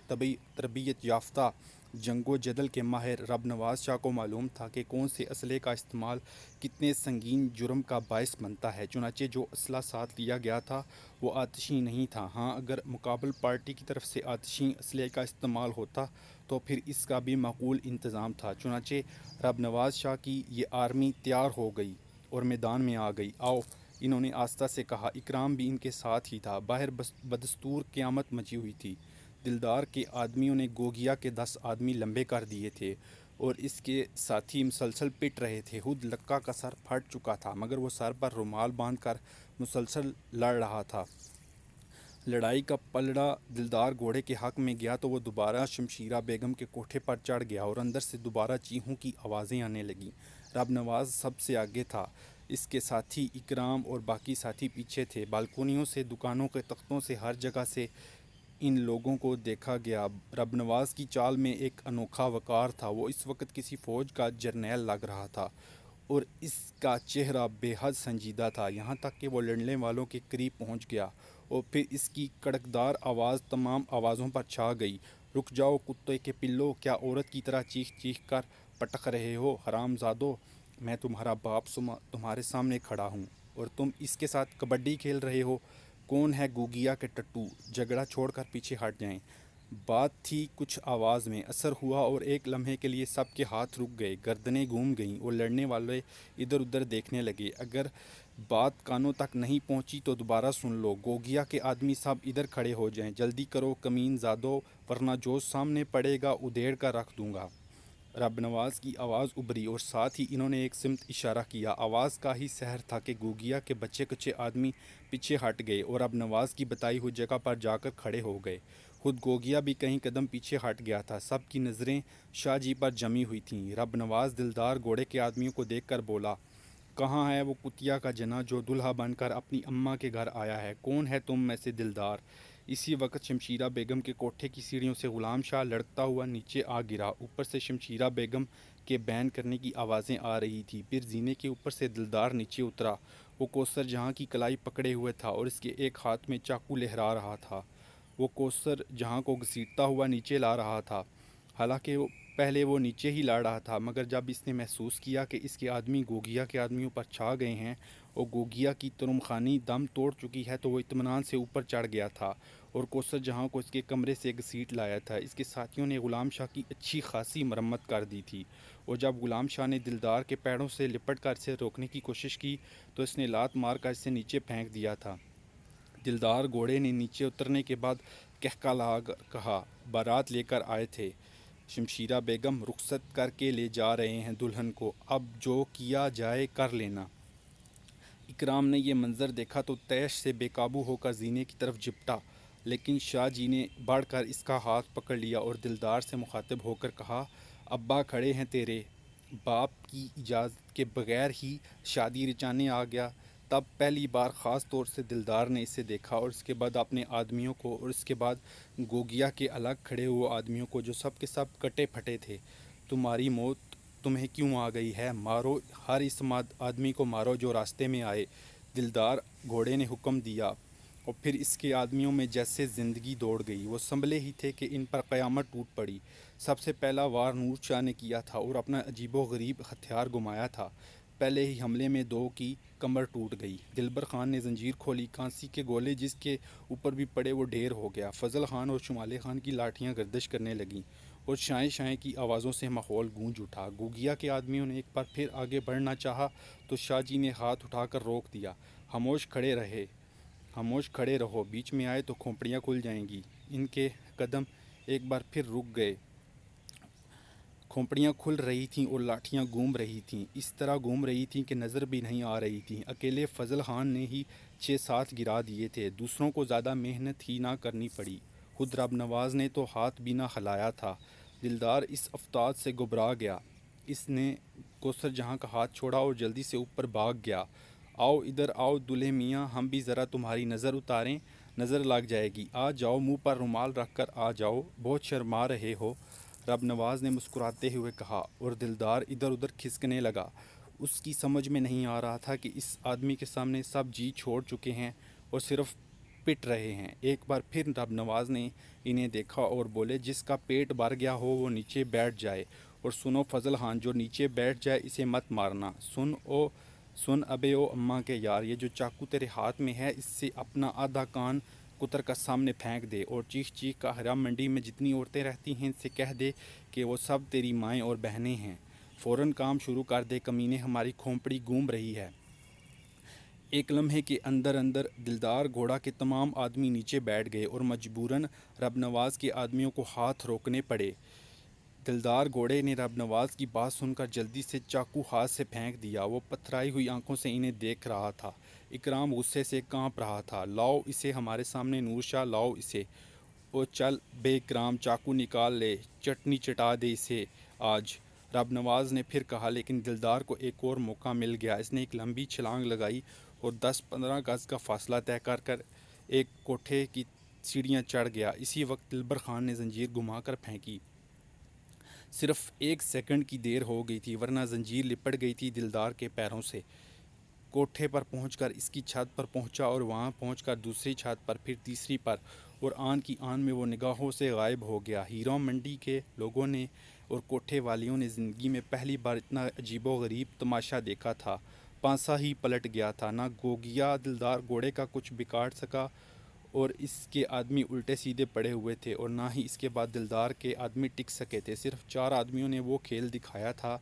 تربیت یافتہ جنگ و جدل کے ماہر رب نواز شاہ کو معلوم تھا کہ کون سے اسلحے کا استعمال کتنے سنگین جرم کا باعث بنتا ہے، چنانچہ جو اسلحہ ساتھ لیا گیا تھا وہ آتشی نہیں تھا۔ ہاں، اگر مقابل پارٹی کی طرف سے آتشی اسلحے کا استعمال ہوتا تو پھر اس کا بھی معقول انتظام تھا۔ چنانچہ رب نواز شاہ کی یہ آرمی تیار ہو گئی اور میدان میں آ گئی۔ آؤ، انہوں نے آہستہ سے کہا۔ اکرام بھی ان کے ساتھ ہی تھا۔ باہر بدستور قیامت مچی ہوئی تھی۔ دلدار کے آدمیوں نے گوگیا کے 10 آدمی لمبے کر دیے تھے اور اس کے ساتھی مسلسل پٹ رہے تھے۔ خود لکا کا سر پھٹ چکا تھا مگر وہ سر پر رومال باندھ کر مسلسل لڑ رہا تھا۔ لڑائی کا پلڑا دلدار گھوڑے کے حق میں گیا تو وہ دوبارہ شمشیرہ بیگم کے کوٹھے پر چڑھ گیا اور اندر سے دوبارہ چیخوں کی آوازیں آنے لگیں۔ رب نواز سب سے آگے تھا، اس کے ساتھی اکرام اور باقی ساتھی پیچھے تھے۔ بالکونیوں سے، دکانوں کے تختوں سے، ہر جگہ سے ان لوگوں کو دیکھا گیا۔ رب نواز کی چال میں ایک انوکھا وقار تھا۔ وہ اس وقت کسی فوج کا جرنیل لگ رہا تھا اور اس کا چہرہ بے حد سنجیدہ تھا، یہاں تک کہ وہ لڑنے والوں کے قریب پہنچ گیا اور پھر اس کی کڑکدار آواز تمام آوازوں پر چھا گئی۔ رک جاؤ کتے کے پلو، کیا عورت کی طرح چیخ چیخ کر پٹک رہے ہو؟ حرام زادو، میں تمہارا باپ تمہارے سامنے کھڑا ہوں اور تم اس کے ساتھ کبڈی کھیل رہے ہو۔ کون ہے گوگیا کے ٹٹو؟ جھگڑا چھوڑ کر پیچھے ہٹ جائیں۔ بات تھی کچھ آواز میں، اثر ہوا اور ایک لمحے کے لیے سب کے ہاتھ رک گئے، گردنیں گھوم گئیں اور لڑنے والے ادھر ادھر دیکھنے لگے۔ اگر بات کانوں تک نہیں پہنچی تو دوبارہ سن لو۔ گوگیا کے آدمی سب ادھر کھڑے ہو جائیں، جلدی کرو کمین زادو، ورنہ جو سامنے پڑے گا ادھیڑ کر رکھ دوں گا۔ رب نواز کی آواز ابھری اور ساتھ ہی انہوں نے ایک سمت اشارہ کیا۔ آواز کا ہی سحر تھا کہ گوگیا کے بچے کچے آدمی پیچھے ہٹ گئے اور رب نواز کی بتائی ہوئی جگہ پر جا کر کھڑے ہو گئے۔ خود گوگیا بھی کئی قدم پیچھے ہٹ گیا تھا۔ سب کی نظریں شاہ جی پر جمی ہوئی تھیں۔ رب نواز دلدار گھوڑے کے آدمیوں کو دیکھ کر بولا، کہاں ہے وہ کتیا کا جنا جو دلہا بن کر اپنی اماں کے گھر آیا ہے؟ کون ہے تم میں سے دلدار؟ اسی وقت شمشیرہ بیگم کے کوٹھے کی سیڑھیوں سے غلام شاہ لڑکتا ہوا نیچے آ گرا۔ اوپر سے شمشیرہ بیگم کے بین کرنے کی آوازیں آ رہی تھیں۔ پھر زینے کے اوپر سے دلدار نیچے اترا۔ وہ کوثر جہاں کی کلائی پکڑے ہوئے تھا اور اس کے ایک ہاتھ میں چاقو لہرا رہا تھا۔ وہ کوثر جہاں کو گھسیٹتا ہوا نیچے لا رہا تھا۔ حالانکہ پہلے وہ نیچے ہی لا رہا تھا مگر جب اس نے محسوس کیا کہ اس کے آدمی گوگیا کے آدمیوں پر چھا گئے ہیں اور گوگیا کی ترم خانی دم توڑ چکی ہے تو وہ اطمینان سے اوپر چڑھ گیا تھا اور کوثر جہاں کو اس کے کمرے سے گھسیٹ لایا تھا۔ اس کے ساتھیوں نے غلام شاہ کی اچھی خاصی مرمت کر دی تھی اور جب غلام شاہ نے دلدار کے پیڑوں سے لپٹ کر اسے روکنے کی کوشش کی تو اس نے لات مار کر اسے نیچے پھینک دیا تھا۔ دلدار گھوڑے نے نیچے اترنے کے بعد کہا، بارات لے کر آئے تھے شمشیرہ بیگم، رخصت کر کے لے جا رہے ہیں دلہن کو، اب جو کیا جائے کر لینا۔ اکرام نے یہ منظر دیکھا تو طیش سے بے قابو ہو کر زینے کی طرف جھپٹا، لیکن شاہ جی نے بڑھ کر اس کا ہاتھ پکڑ لیا اور دلدار سے مخاطب ہو کر کہا، ابا کھڑے ہیں تیرے، باپ کی اجازت کے بغیر ہی شادی رچانے آ گیا؟ تب پہلی بار خاص طور سے دلدار نے اسے دیکھا اور اس کے بعد اپنے آدمیوں کو اور اس کے بعد گوگیا کے الگ کھڑے ہوئے آدمیوں کو جو سب کے سب کٹے پھٹے تھے۔ تمہاری موت تمہیں کیوں آ گئی ہے؟ مارو، ہر اس آدمی کو مارو جو راستے میں آئے۔ دلدار گھوڑے نے حکم دیا اور پھر اس کے آدمیوں میں جیسے زندگی دوڑ گئی۔ وہ سنبھلے ہی تھے کہ ان پر قیامت ٹوٹ پڑی۔ سب سے پہلا وار نور شاہ نے کیا تھا اور اپنا عجیب و غریب ہتھیار گھمایا تھا۔ پہلے ہی حملے میں 2 کی کمر ٹوٹ گئی۔ دلبر خان نے زنجیر کھولی، کانسی کے گولے جس کے اوپر بھی پڑے وہ ڈھیر ہو گیا۔ فضل خان اور شمالے خان کی لاٹھیاں گردش کرنے لگیں اور شائیں شائیں کی آوازوں سے ماحول گونج اٹھا۔ گوگیا کے آدمیوں نے ایک بار پھر آگے بڑھنا چاہا تو شاہ جی نے ہاتھ اٹھا کر روک دیا۔ خاموش کھڑے رہو، بیچ میں آئے تو کھوپڑیاں کھل جائیں گی۔ ان کے قدم ایک بار پھر رک گئے۔ کھوپڑیاں کھل رہی تھیں اور لاٹھیاں گھوم رہی تھیں، اس طرح گھوم رہی تھیں کہ نظر بھی نہیں آ رہی تھیں۔ اکیلے فضل خان نے ہی 6-7 گرا دیے تھے، دوسروں کو زیادہ محنت ہی نہ کرنی پڑی۔ خود رب نواز نے تو ہاتھ بھی نہ ہلایا تھا۔ دلدار اس افتاد سے گھبرا گیا۔ اس نے کوثر جہاں کا ہاتھ چھوڑا اور جلدی سے اوپر بھاگ گیا۔ آؤ ادھر آؤ دلہے میاں، ہم بھی ذرا تمہاری نظر اتاریں، نظر لگ جائے گی۔ آ جاؤ، منہ پر رومال رکھ کر آ جاؤ، بہت شرما رہے ہو، رب نواز نے مسکراتے ہوئے کہا اور دلدار ادھر ادھر کھسکنے لگا۔ اس کی سمجھ میں نہیں آ رہا تھا کہ اس آدمی کے سامنے سب جی چھوڑ چکے ہیں اور صرف پٹ رہے ہیں۔ ایک بار پھر رب نواز نے انہیں دیکھا اور بولے جس کا پیٹ بھر گیا ہو وہ نیچے بیٹھ جائے، اور سنو فضل خان، جو نیچے بیٹھ جائے اسے مت مارنا۔ سن ابے او اماں کے یار، یہ جو چاقو تیرے ہاتھ میں ہے اس سے اپنا آدھا کان کتر کا سامنے پھینک دے، اور چیخ چیخ کا ہرا منڈی میں جتنی عورتیں رہتی ہیں ان سے کہہ دے کہ وہ سب تیری مائیں اور بہنیں ہیں، فوراً کام شروع کر دے کمینے، ہماری کھوپڑی گھوم رہی ہے۔ ایک لمحے کے اندر دلدار گھوڑا کے تمام آدمی نیچے بیٹھ گئے اور مجبوراً رب نواز کے آدمیوں کو ہاتھ روکنے پڑے۔ دلدار گھوڑے نے رب نواز کی بات سن کر جلدی سے چاقو ہاتھ سے پھینک دیا۔ وہ پتھرائی ہوئی آنکھوں سے انہیں دیکھ رہا تھا۔ اکرام غصے سے کانپ رہا تھا۔ لاؤ اسے ہمارے سامنے نور شاہ، لاؤ اسے۔ او چل بے اکرام، چاقو نکال لے، چٹنی چٹا دے اسے آج، رب نواز نے پھر کہا۔ لیکن دلدار کو ایک اور موقع مل گیا۔ اس نے ایک لمبی چھلانگ لگائی اور 10-15 گز کا فاصلہ طے کر ایک کوٹھے کی سیڑھیاں چڑھ گیا۔ اسی وقت دلبر خان نے زنجیر گھما کر پھینکی۔ صرف 1 سیکنڈ کی دیر ہو گئی تھی، ورنہ زنجیر لپٹ گئی تھی دلدار کے پیروں سے۔ کوٹھے پر پہنچ کر اس کی چھت پر پہنچا اور وہاں پہنچ کر دوسری چھت پر، پھر تیسری پر، اور آن کی آن میں وہ نگاہوں سے غائب ہو گیا۔ ہیروں منڈی کے لوگوں نے اور کوٹھے والیوں نے زندگی میں پہلی بار اتنا عجیب و غریب تماشا دیکھا تھا۔ پانسا ہی پلٹ گیا تھا۔ نہ گوگیا دلدار گھوڑے کا کچھ بگاڑ سکا اور اس کے آدمی الٹے سیدھے پڑے ہوئے تھے، اور نہ ہی اس کے بعد دلدار کے آدمی ٹک سکے تھے۔ صرف 4 آدمیوں نے وہ کھیل دکھایا تھا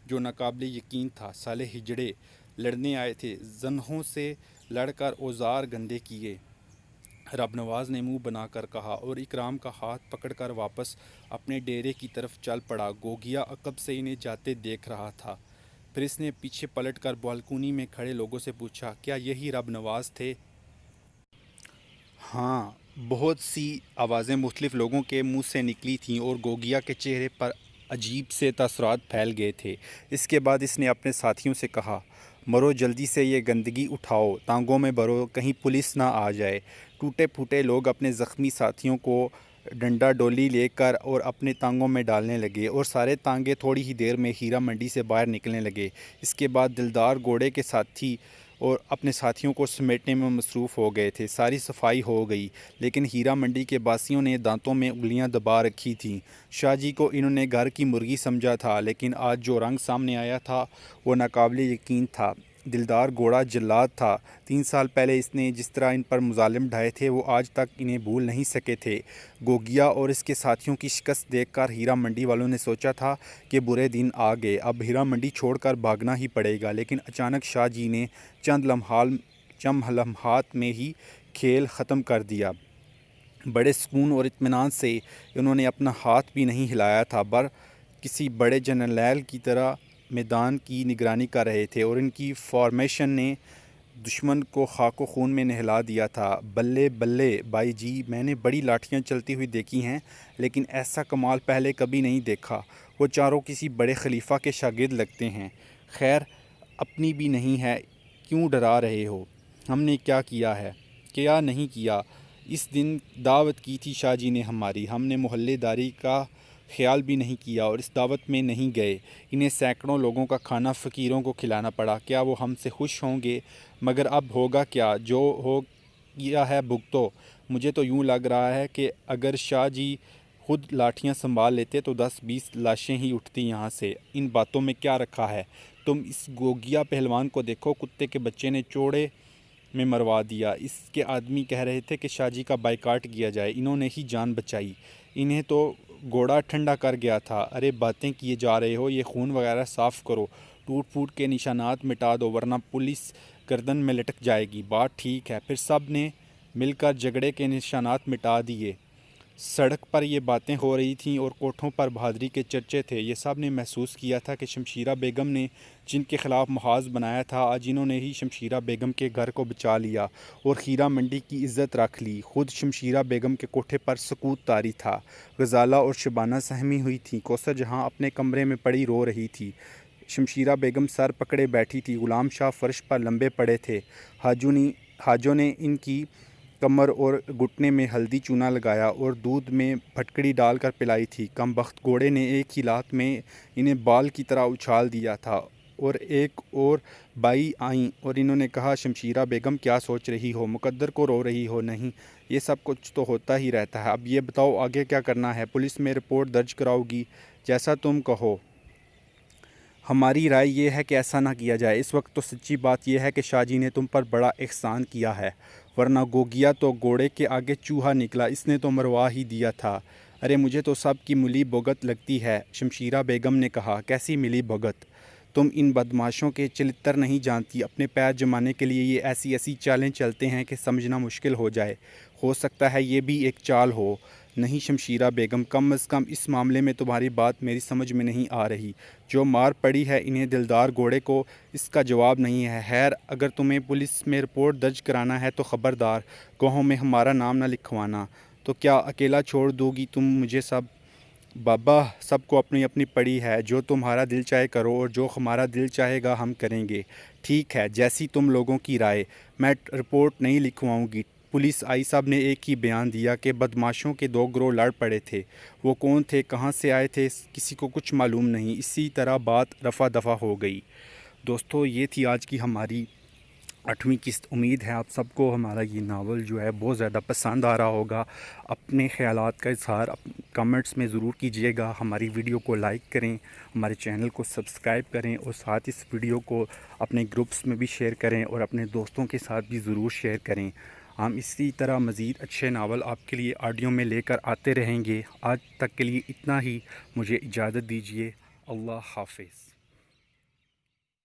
جو ناقابل یقین تھا۔ سالے ہجڑے لڑنے آئے تھے، زنہوں سے لڑ کر اوزار گندے کیے، رب نواز نے منہ بنا کر کہا، اور اکرام کا ہاتھ پکڑ کر واپس اپنے ڈیرے کی طرف چل پڑا۔ گوگیا عقب سے انہیں جاتے دیکھ رہا تھا۔ پھر اس نے پیچھے پلٹ کر بالکونی میں کھڑے لوگوں سے پوچھا، کیا یہی رب نواز تھے؟ ہاں، بہت سی آوازیں مختلف لوگوں کے منہ سے نکلی تھیں اور گوگیا کے چہرے پر عجیب سے تاثرات پھیل گئے تھے۔ اس کے بعد اس نے اپنے ساتھیوں سے کہا، مرو جلدی سے یہ گندگی اٹھاؤ، ٹانگوں میں بھرو، کہیں پولیس نہ آ جائے۔ ٹوٹے پھوٹے لوگ اپنے زخمی ساتھیوں کو ڈنڈا ڈولی لے کر اور اپنے ٹانگوں میں ڈالنے لگے، اور سارے ٹانگے تھوڑی ہی دیر میں ہیرا منڈی سے باہر نکلنے لگے۔ اس کے بعد دلدار گھوڑے کے ساتھی اور اپنے ساتھیوں کو سمیٹنے میں مصروف ہو گئے تھے۔ ساری صفائی ہو گئی، لیکن ہیرا منڈی کے باسیوں نے دانتوں میں انگلیاں دبا رکھی تھیں۔ شاہ جی کو انہوں نے گھر کی مرغی سمجھا تھا، لیکن آج جو رنگ سامنے آیا تھا وہ ناقابل یقین تھا۔ دلدار گھوڑا جلاد تھا۔ 3 سال پہلے اس نے جس طرح ان پر مظالم ڈھائے تھے وہ آج تک انہیں بھول نہیں سکے تھے۔ گوگیا اور اس کے ساتھیوں کی شکست دیکھ کر ہیرا منڈی والوں نے سوچا تھا کہ برے دن آ گئے، اب ہیرا منڈی چھوڑ کر بھاگنا ہی پڑے گا، لیکن اچانک شاہ جی نے چند لمحات میں ہی کھیل ختم کر دیا۔ بڑے سکون اور اطمینان سے انہوں نے اپنا ہاتھ بھی نہیں ہلایا تھا، کسی بڑے جرنیل کی طرح میدان کی نگرانی کر رہے تھے، اور ان کی فارمیشن نے دشمن کو خاک و خون میں نہلا دیا تھا۔ بلے بلے بھائی جی، میں نے بڑی لاٹھیاں چلتی ہوئی دیکھی ہیں، لیکن ایسا کمال پہلے کبھی نہیں دیکھا۔ وہ چاروں کسی بڑے خلیفہ کے شاگرد لگتے ہیں۔ خیر اپنی بھی نہیں ہے، کیوں ڈرا رہے ہو؟ ہم نے کیا کیا ہے؟ کیا نہیں کیا؟ اس دن دعوت کی تھی شاہ جی نے ہماری، ہم نے محلے داری کا خیال بھی نہیں کیا اور اس دعوت میں نہیں گئے۔ انہیں سینکڑوں لوگوں کا کھانا فقیروں کو کھلانا پڑا، کیا وہ ہم سے خوش ہوں گے؟ مگر اب ہوگا کیا؟ جو ہو گیا ہے بھگتو۔ مجھے تو یوں لگ رہا ہے کہ اگر شاہ جی خود لاٹھیاں سنبھال لیتے تو 10-20 لاشیں ہی اٹھتی یہاں سے۔ ان باتوں میں کیا رکھا ہے؟ تم اس گوگیا پہلوان کو دیکھو، کتے کے بچے نے چوڑے میں مروا دیا۔ اس کے آدمی کہہ رہے تھے کہ شاہ جی کا بائیکاٹ کیا جائے، انہوں نے ہی جان بچائی، انہیں تو گھوڑا ٹھنڈا کر گیا تھا۔ ارے باتیں کیے جا رہے ہو، یہ خون وغیرہ صاف کرو، ٹوٹ پھوٹ کے نشانات مٹا دو، ورنہ پولیس گردن میں لٹک جائے گی۔ بات ٹھیک ہے۔ پھر سب نے مل کر جھگڑے کے نشانات مٹا دیے۔ سڑک پر یہ باتیں ہو رہی تھیں اور کوٹھوں پر بہادری کے چرچے تھے۔ یہ سب نے محسوس کیا تھا کہ شمشیرہ بیگم نے جن کے خلاف محاذ بنایا تھا، آج انہوں نے ہی شمشیرہ بیگم کے گھر کو بچا لیا اور ہیرا منڈی کی عزت رکھ لی۔ خود شمشیرہ بیگم کے کوٹھے پر سکوت طاری تھا۔ غزالہ اور شبانہ سہمی ہوئی تھیں۔ کوثر جہاں اپنے کمرے میں پڑی رو رہی تھی۔ شمشیرہ بیگم سر پکڑے بیٹھی تھی۔ غلام شاہ فرش پر لمبے پڑے تھے۔ حاجوں نے ان کی کمر اور گھٹنے میں ہلدی چونا لگایا اور دودھ میں پھٹکڑی ڈال کر پلائی تھی۔ کم بخت گھوڑے نے ایک ہی لات میں انہیں بال کی طرح اچھال دیا تھا اور ایک اور بائی آئیں اور انہوں نے کہا شمشیرہ بیگم کیا سوچ رہی ہو، مقدر کو رو رہی ہو؟ نہیں، یہ سب کچھ تو ہوتا ہی رہتا ہے، اب یہ بتاؤ آگے کیا کرنا ہے؟ پولیس میں رپورٹ درج کراؤ گی؟ جیسا تم کہو۔ ہماری رائے یہ ہے کہ ایسا نہ کیا جائے، اس وقت تو سچی بات یہ ہے کہ شاہ جی نے تم پر بڑا احسان کیا ہے، ورنہ گوگیا تو گھوڑے کے آگے چوہا نکلا، اس نے تو مروا ہی دیا تھا۔ ارے مجھے تو سب کی ملی بھگت لگتی ہے، شمشیرہ بیگم نے کہا۔ کیسی ملی بھگت؟ تم ان بدماشوں کے چلتر نہیں جانتی، اپنے پیر جمانے کے لیے یہ ایسی ایسی چالیں چلتے ہیں کہ سمجھنا مشکل ہو جائے، ہو سکتا ہے یہ بھی ایک چال ہو۔ نہیں شمشیرہ بیگم، کم از کم اس معاملے میں تمہاری بات میری سمجھ میں نہیں آ رہی، جو مار پڑی ہے انہیں دلدار گھوڑے کو، اس کا جواب نہیں ہے۔ خیر، اگر تمہیں پولیس میں رپورٹ درج کرانا ہے تو خبردار گواہوں میں ہمارا نام نہ لکھوانا۔ تو کیا اکیلا چھوڑ دو گی تم مجھے؟ سب بابا، سب کو اپنی اپنی پڑی ہے، جو تمہارا دل چاہے کرو اور جو ہمارا دل چاہے گا ہم کریں گے۔ ٹھیک ہے، جیسی تم لوگوں کی رائے، میں رپورٹ نہیں لکھواؤں گی۔ پولیس آئی صاحب نے ایک ہی بیان دیا کہ بدماشوں کے دو گروہ لڑ پڑے تھے، وہ کون تھے، کہاں سے آئے تھے، کسی کو کچھ معلوم نہیں۔ اسی طرح بات رفع دفع ہو گئی۔ دوستو، یہ تھی آج کی ہماری 8ویں قسط۔ امید ہے آپ سب کو ہمارا یہ ناول جو ہے بہت زیادہ پسند آ رہا ہوگا۔ اپنے خیالات کا اظہار کمنٹس میں ضرور کیجیے گا، ہماری ویڈیو کو لائک کریں، ہمارے چینل کو سبسکرائب کریں اور ساتھ اس ویڈیو کو اپنے گروپس میں بھی شیئر کریں اور اپنے دوستوں کے ساتھ بھی ضرور شیئر کریں۔ ہم اسی طرح مزید اچھے ناول آپ کے لیے آڈیو میں لے کر آتے رہیں گے۔ آج تک کے لیے اتنا ہی، مجھے اجازت دیجیے۔ اللہ حافظ۔